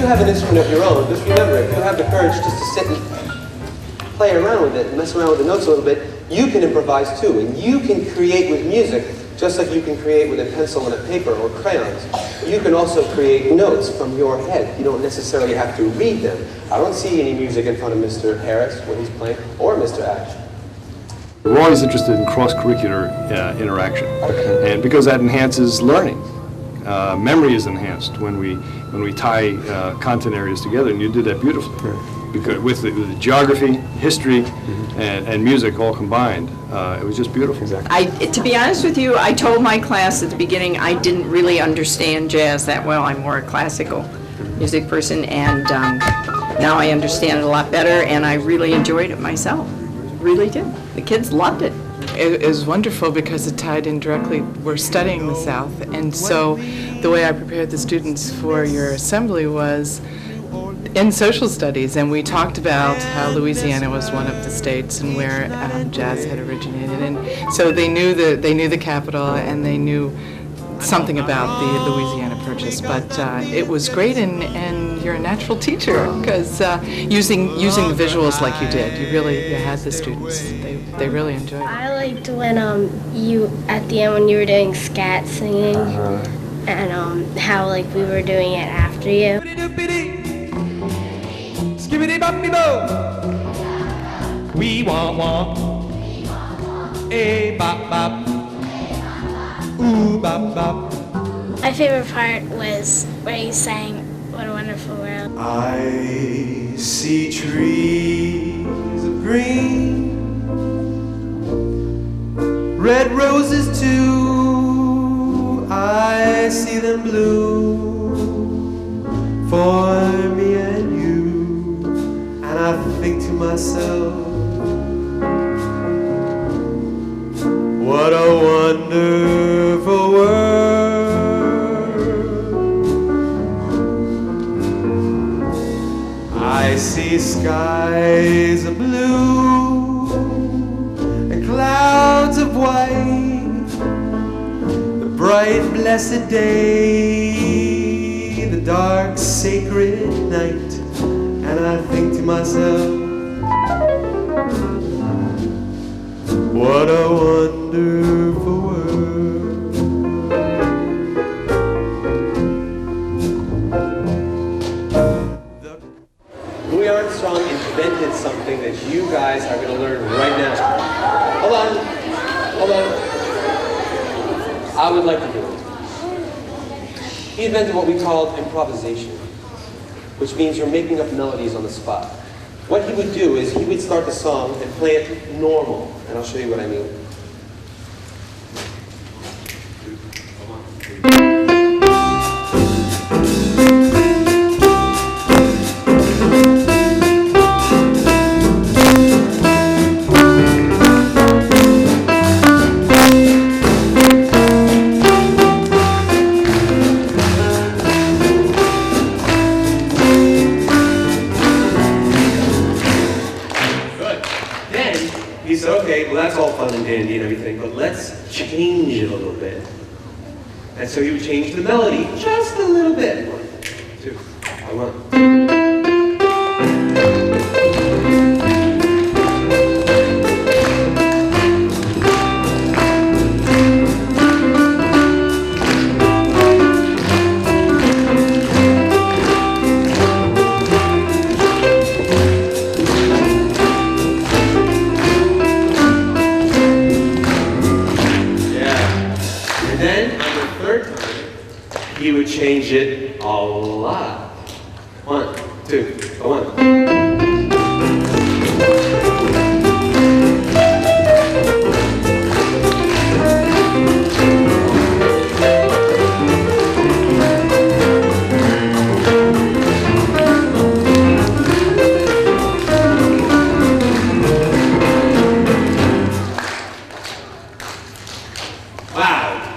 have an instrument of your own, just remember, if you have the courage just to sit and play around with it and mess around with the notes a little bit, you can improvise too, and you can create with music just like you can create with a pencil and a paper or crayons. You can also create notes from your head. You don't necessarily have to read them. I don't see any music in front of Mr. Harris when he's playing, or Mr. Ash. We're always interested in cross-curricular interaction, and because that enhances learning. Memory is enhanced when we tie content areas together, and you did that beautifully. Because with the geography, history, and music all combined, it was just beautiful. Exactly. To be honest with you, I told my class at the beginning I didn't really understand jazz that well. I'm more a classical music person, and now I understand it a lot better, and I really enjoyed it myself. Really did. The kids loved it. It was wonderful because it tied in directly. We're studying the South, and so the way I prepared the students for your assembly was in social studies, and we talked about how Louisiana was one of the states and where jazz had originated, and so they knew the capital and they knew something about the Louisiana Purchase. But it was great, and you're a natural teacher because using the visuals like you did, you had the students. They really enjoyed it. I liked when you at the end when you were doing scat singing, and how like we were doing it after you. We want a bop bop, ooh bop bop. My favorite part was where you sang "What a Wonderful World." I see trees of green, red roses too. I see them bloom for me and you, and I think to myself, what a wonderful world. I see skies of blue and clouds of white, the bright blessed day, the dark sacred night, and I think to myself, what a wonderful world. Louis Armstrong invented something that you guys are going to learn right now. Hold on. I would like to do it. He invented what we call improvisation, which means you're making up melodies on the spot. What he would do is he would start the song and play it normal, and I'll show you what I mean. He said, okay, well that's all fun and dandy and everything, but let's change it a little bit. And so he would change the melody just a little bit. 1, 2, 1. He would change it a lot. 1, 2, 1. Wow.